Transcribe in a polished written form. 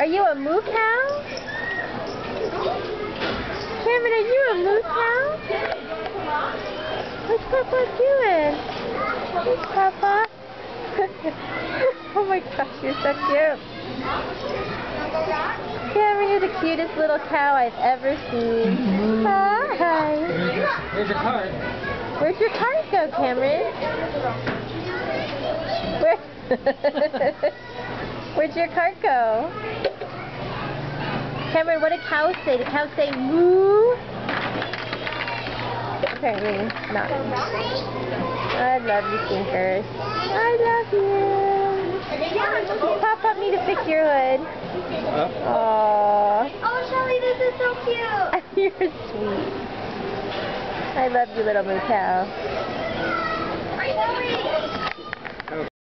Are you a moo cow? Cameron, are you a moo cow? What's Papa doing? What's Papa? Oh my gosh, you're so cute. Cameron, you're the cutest little cow I've ever seen. Hi. Here's your card. Where'd your card go, Cameron? Where'd your card go? Cameron, what did cows say? Did cows say moo? Apparently not. I love you, Stinkers. I love you. Pop up me to fix your hood. Aww. Oh, Shelly, this is so cute. You're sweet. I love you, little moo cow.